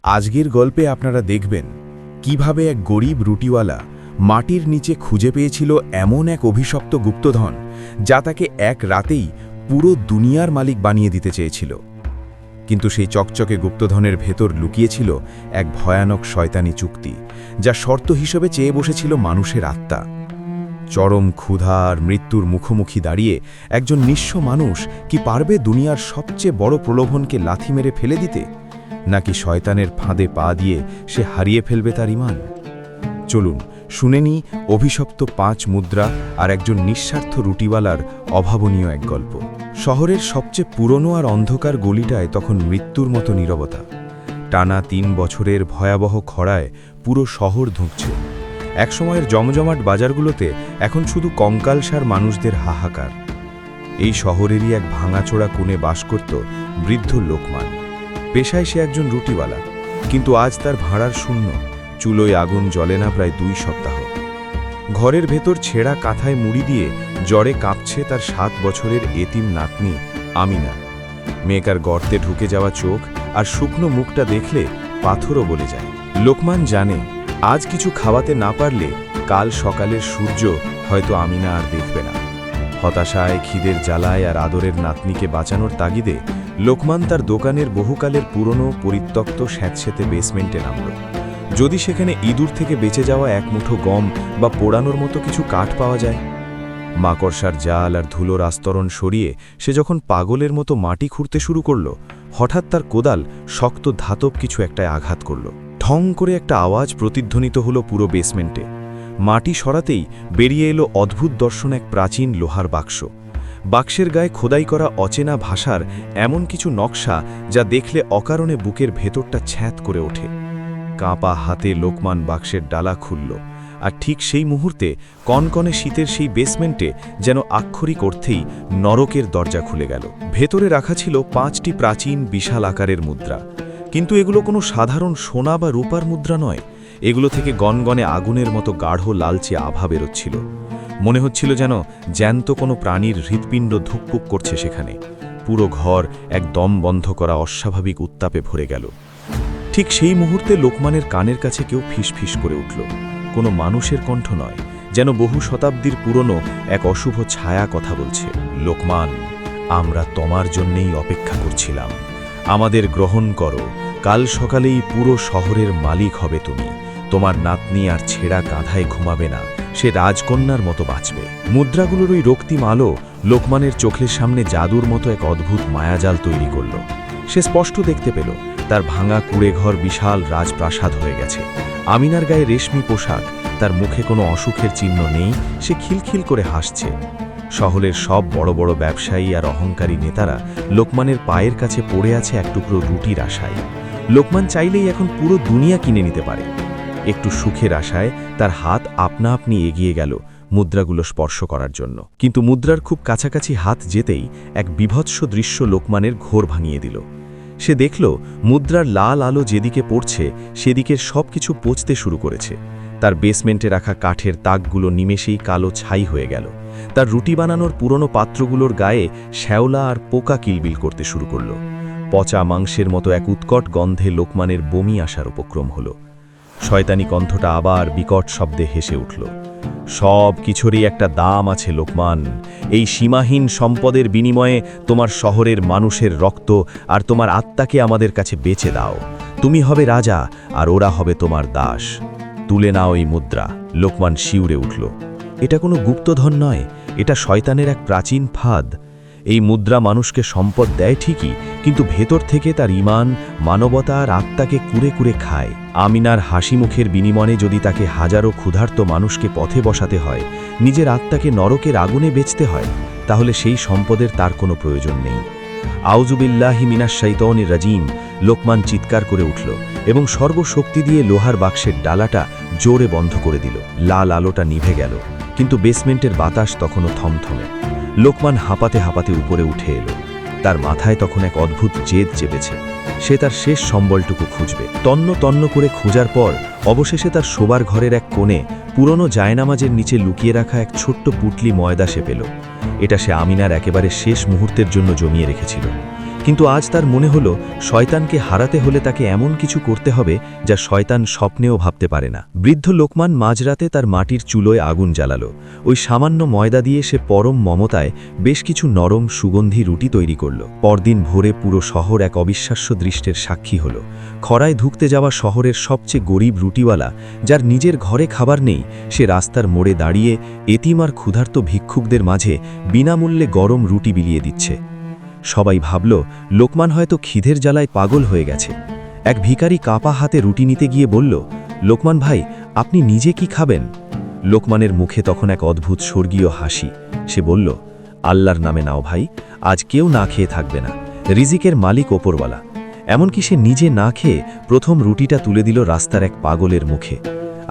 আজকের গল্পে আপনারা দেখবেন কিভাবে এক গরিব রুটিওয়ালা মাটির নিচে খুঁজে পেয়েছিল এমন এক অভিশপ্ত গুপ্তধন যা তাকে এক রাতেই পুরো দুনিয়ার মালিক বানিয়ে দিতে চেয়েছিল। কিন্তু সেই চকচকে গুপ্তধনের ভেতর লুকিয়েছিল এক ভয়ানক শয়তানি চুক্তি, যা শর্ত হিসেবে চেয়ে বসেছিল মানুষের আত্মা। চরম ক্ষুধা আর মৃত্যুর মুখোমুখি দাঁড়িয়ে একজন নিঃস্ব মানুষ কি পারবে দুনিয়ার সবচেয়ে বড় প্রলোভনকে লাথি মেরে ফেলে দিতে, নাকি শয়তানের ফাঁদে পা দিয়ে সে হারিয়ে ফেলবে তার ঈমান? চলুন শুনে নিই অভিশপ্ত ৫ মুদ্রা আর একজন নিঃস্বার্থ রুটিওয়ালার অভাবনীয় এক গল্প। শহরের সবচেয়ে পুরনো আর অন্ধকার গলিটায় তখন মৃত্যুর মতো নীরবতা। টানা ৩ বছরের ভয়াবহ খরায় পুরো শহর ধুঁকছে। একসময়ের জমজমাট বাজারগুলোতে এখন শুধু কঙ্কালসার মানুষদের হাহাকার। এই শহরেরই এক ভাঙাচোরা কোণে বাস করত বৃদ্ধ লোকমান। পেশায় সে একজন রুটিওয়ালা, কিন্তু আজ তার ভাড়ার শূন্য। চুলোয় আগুন জ্বলে না প্রায় ২ সপ্তাহ। ঘরের ভেতর ছেঁড়া কাঁথায় মুড়ি দিয়ে জ্বরে কাঁপছে তার ৭ বছরের এতিম নাতনি আমিনা। মেয়েকার গর্তে ঢুকে যাওয়া চোখ আর শুকনো মুখটা দেখলে পাথরও বলে যায়। লোকমান জানে আজ কিছু খাওয়াতে না পারলে কাল সকালের সূর্য হয়তো আমিনা আর দেখবে না। হতাশায়, খিদের জ্বালায় আর আদরের নাতনিকে বাঁচানোর তাগিদে লোকমান তার দোকানের বহুকালের পুরনো পরিত্যক্ত স্যাঁতসেঁতে বেসমেন্টে নামল। যদি সেখানে ইঁদুর থেকে বেঁচে যাওয়া এক মুঠো গম বা পোড়ানোর মতো কিছু কাঠ পাওয়া যায়। মাকড়সার জাল আর ধুলোর আস্তরণ সরিয়ে সে যখন পাগলের মতো মাটি খুঁড়তে শুরু করল, হঠাৎ তার কোদাল শক্ত ধাতব কিছু একটায় আঘাত করল। ঠং করে একটা আওয়াজ প্রতিধ্বনিত হলো পুরো বেসমেন্টে। মাটি সরাতেই বেরিয়ে এলো অদ্ভুত দর্শন এক প্রাচীন লোহার বাক্স। বাক্সের গায়ে খোদাই করা অচেনা ভাষার এমন কিছু নকশা যা দেখলে অকারণে বুকের ভেতরটা ছ্যাঁত করে ওঠে। কাঁপা হাতে লোকমান বাক্সের ডালা খুলল, আর ঠিক সেই মুহূর্তে কনকনে শীতের সেই বেসমেন্টে যেন আক্ষরিক অর্থেই নরকের দরজা খুলে গেল। ভেতরে রাখা ছিল ৫টি প্রাচীন বিশাল আকারের মুদ্রা, কিন্তু এগুলো কোনো সাধারণ সোনা বা রূপার মুদ্রা নয়। এগুলো থেকে গনগনে আগুনের মতো গাঢ় লালচে আভা বেরোচ্ছিল। মনে হচ্ছিল যেন জ্যান্ত কোনো প্রাণীর হৃৎপিণ্ড ধুকপুক করছে সেখানে। পুরো ঘর এক দম বন্ধ করা অস্বাভাবিক উত্তাপে ভরে গেল। ঠিক সেই মুহূর্তে লোকমানের কানের কাছে কেউ ফিসফিস করে উঠল। কোনো মানুষের কণ্ঠ নয়, যেন বহু শতাব্দীর পুরনো এক অশুভ ছায়া কথা বলছে। লোকমান, আমরা তোমার জন্যেই অপেক্ষা করছিলাম। আমাদের গ্রহণ করো। কাল সকালেই পুরো শহরের মালিক হবে তুমি। তোমার নাতনি আর ছেঁড়া কাঁধায় ঘুমাবে না, সে রাজকন্যার মতো বাঁচবে। মুদ্রাগুলোর ওই রক্তিম আলো লোকমানের চোখের সামনে জাদুর মতো এক অদ্ভুত মায়াজাল তৈরি করল। সে স্পষ্ট দেখতে পেল তার ভাঙা কুঁড়েঘর বিশাল রাজপ্রাসাদ হয়ে গেছে। আমিনার গায়ে রেশমি পোশাক, তার মুখে কোনো অসুখের চিহ্ন নেই, সে খিলখিল করে হাসছে। শহরের সব বড় বড় ব্যবসায়ী আর অহংকারী নেতারা লোকমানের পায়ের কাছে পড়ে আছে এক টুকরো রুটির আশায়। লোকমান চাইলেই এখন পুরো দুনিয়া কিনে নিতে পারে। একটু সুখের আশায় তার হাত আপনা আপনি এগিয়ে গেল মুদ্রাগুলো স্পর্শ করার জন্য। কিন্তু মুদ্রার খুব কাছাকাছি হাত যেতেই এক বিভৎস দৃশ্য লোকমানের ঘোর ভাঙিয়ে দিল। সে দেখল মুদ্রার লাল আলো যেদিকে পড়ছে সেদিকের সব কিছু পচতে শুরু করেছে। তার বেসমেন্টে রাখা কাঠের তাকগুলো নিমেষেই কালো ছাই হয়ে গেল। তার রুটি বানানোর পুরনো পাত্রগুলোর গায়ে শ্যাওলা আর পোকা কিলবিল করতে শুরু করল। পচা মাংসের মতো এক উৎকট গন্ধে লোকমানের বমি আসার উপক্রম হল। শয়তানি কণ্ঠটা আবার বিকট শব্দে হেসে উঠল। সব কিছুরই একটা দাম আছে লোকমান। এই সীমাহীন সম্পদের বিনিময়ে তোমার শহরের মানুষের রক্ত আর তোমার আত্মাকে আমাদের কাছে বেচে দাও। তুমি হবে রাজা আর ওরা হবে তোমার দাস। তুলে নাও এই মুদ্রা। লোকমান শিউরে উঠল। এটা কোনো গুপ্তধন নয়, এটা শয়তানের এক প্রাচীন ফাঁদ। এই মুদ্রা মানুষকে সম্পদ দেয় ঠিকই, কিন্তু ভেতর থেকে তার ঈমান, মানবতা আর আত্মাকে কুরে কুরে খায়। আমিনার হাসি মুখের বিনিময়ে যদি তাকে হাজারো ক্ষুধার্ত মানুষকে পথে বসাতে হয়, নিজের আত্মাকে নরকের আগুনে বেচতে হয়, তাহলে সেই সম্পদের তার কোনো প্রয়োজন নেই। আউযুবিল্লাহি মিনাশ শাইতানির রাজিম, লোকমান চিৎকার করে উঠল এবং সর্বশক্তি দিয়ে লোহার বাক্সের ডালাটা জোরে বন্ধ করে দিল। লাল আলোটা নিভে গেল, কিন্তু বেসমেন্টের বাতাস তখনও থমথমে। লোকমান হাঁপাতে হাঁপাতে উপরে উঠে এলো। তার মাথায় তখন এক অদ্ভুত জেদ চেপেছে। সে তার শেষ সম্বলটুকু খুঁজবে। তন্ন তন্ন করে খোঁজার পর অবশেষে তার শোবার ঘরের এক কোণে পুরনো জায়নামাজের নিচে লুকিয়ে রাখা এক ছোট্ট পুটলি ময়দা সে পেল। এটা সে আমিনার একেবারে শেষ মুহূর্তের জন্য জমিয়ে রেখেছিল। কিন্তু আজ তার মনে হলো শয়তানকে হারাতে হলে তাকে এমন কিছু করতে হবে যা শয়তান স্বপ্নেও ভাবতে পারে না। বৃদ্ধ লোকমান মাঝরাতে তার মাটির চুলোয় আগুন জ্বালালো। ওই সামান্য ময়দা দিয়ে সে পরম মমতায় বেশ কিছু নরম সুগন্ধি রুটি তৈরি করল। পরদিন ভোরে পুরো শহর এক অবিশ্বাস্য দৃশ্যের সাক্ষী হল। খরায় ধুঁকতে যাওয়া শহরের সবচেয়ে গরিব রুটিওয়ালা, যার নিজের ঘরে খাবার নেই, সে রাস্তার মোড়ে দাঁড়িয়ে এতিম আর ক্ষুধার্ত ভিক্ষুকদের মাঝে বিনামূল্যে গরম রুটি বিলিয়ে দিচ্ছে। সবাই ভাবল লোকমান হয়তো খিদের জ্বালায় পাগল হয়ে গেছে। এক ভিখারি কাঁপা হাতে রুটি নিতে গিয়ে বলল, লোকমান ভাই, আপনি নিজে কি খাবেন? লোকমানের মুখে তখন এক অদ্ভুত স্বর্গীয় হাসি। সে বলল, আল্লাহর নামে নাও ভাই, আজ কেউ না খেয়ে থাকবে না, রিজিকের মালিক ওপরওয়ালা। এমনকি সে নিজে না খেয়ে প্রথম রুটিটা তুলে দিল রাস্তার এক পাগলের মুখে,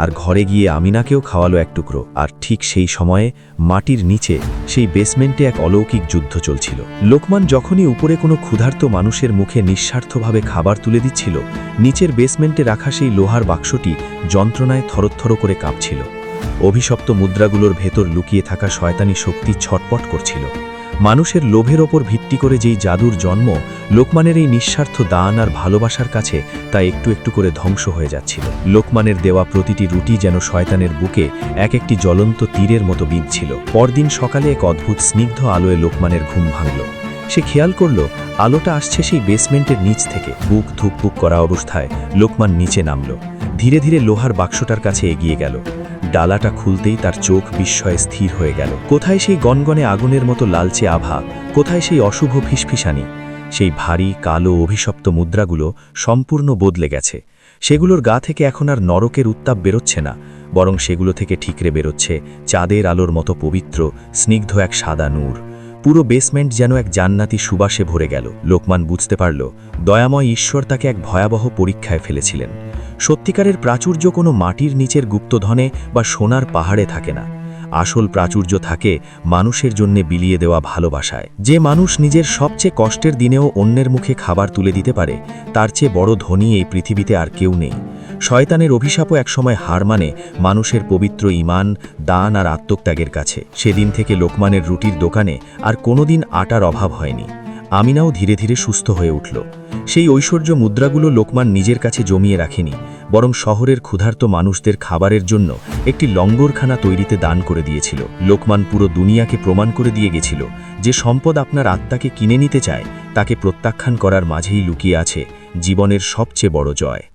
আর ঘরে গিয়ে আমিনাকেও খাওয়ালো এক টুকরো। আর ঠিক সেই সময়ে মাটির নিচে সেই বেসমেন্টে এক অলৌকিক যুদ্ধ চলছিল। লোকমান যখনই উপরে কোনো ক্ষুধার্ত মানুষের মুখে নিঃস্বার্থভাবে খাবার তুলে দিচ্ছিল, নিচের বেসমেন্টে রাখা সেই লোহার বাক্সটি যন্ত্রণায় থরথর করে কাঁপছিল। অভিশপ্ত মুদ্রাগুলোর ভেতর লুকিয়ে থাকা শয়তানি শক্তি ছটপট করছিল। মানুষের লোভের ওপর ভিত্তি করে যেই জাদুর জন্ম, লোকমানের এই নিঃস্বার্থ দান আর ভালোবাসার কাছে তা একটু একটু করে ধ্বংস হয়ে যাচ্ছিল। লোকমানের দেওয়া প্রতিটি রুটি যেন শয়তানের বুকে এক একটি জ্বলন্ত তীরের মতো বিঁধছিল। পরদিন সকালে এক অদ্ভুত স্নিগ্ধ আলোয় লোকমানের ঘুম ভাঙল। সে খেয়াল করল আলোটা আসছে সেই বেসমেন্টের নিচ থেকে। বুক ধুকপুক করা অবস্থায় লোকমান নিচে নামল। ধীরে ধীরে লোহার বাক্সটার কাছে এগিয়ে গেল। ডালাটা খুলতেই তার চোখ বিস্ময়ে স্থির হয়ে গেল। কোথায় সেই গনগনে আগুনের মতো লালচে আভা, কোথায় সেই অশুভ ফিসফিসানি? সেই ভারী কালো অভিশপ্ত মুদ্রাগুলো সম্পূর্ণ বদলে গেছে। সেগুলোর গা থেকে এখন আর নরকের উত্তাপ বেরোচ্ছে না, বরং সেগুলো থেকে ঠিকরে বেরোচ্ছে চাঁদের আলোর মতো পবিত্র স্নিগ্ধ এক সাদা নূর। পুরো বেসমেন্ট যেন এক জান্নাতি সুবাসে ভরে গেল। লোকমান বুঝতে পারল দয়াময় ঈশ্বর তাকে এক ভয়াবহ পরীক্ষায় ফেলেছিলেন। সত্যিকারের প্রাচুর্য কোনো মাটির নিচের গুপ্তধনে বা সোনার পাহাড়ে থাকে না। আসল প্রাচুর্য থাকে মানুষের জন্য বিলিয়ে দেওয়া ভালোবাসায়। যে মানুষ নিজের সবচেয়ে কষ্টের দিনেও অন্যের মুখে খাবার তুলে দিতে পারে, তার চেয়ে বড় ধনী এই পৃথিবীতে আর কেউ নেই। শয়তানের অভিশাপও একসময় হার মানে মানুষের পবিত্র ঈমান, দান আর আত্মত্যাগের কাছে। সেদিন থেকে লোকমানের রুটির দোকানে আর কোনোদিন আটার অভাব হয়নি। আমিনাও ধীরে ধীরে সুস্থ হয়ে উঠল। সেই ঐশ্বর্য মুদ্রাগুলো লোকমান নিজের কাছে জমিয়ে রাখেনি, বরং শহরের ক্ষুধার্ত মানুষদের খাবারের জন্য একটি লঙ্গরখানা তৈরিতে দান করে দিয়েছিল। লোকমান পুরো দুনিয়াকে প্রমাণ করে দিয়ে গেছিল যে সম্পদ আপনার আত্মাকে কিনে নিতে চায়, তাকে প্রত্যাখ্যান করার মাঝেই লুকিয়ে আছে জীবনের সবচেয়ে বড় জয়।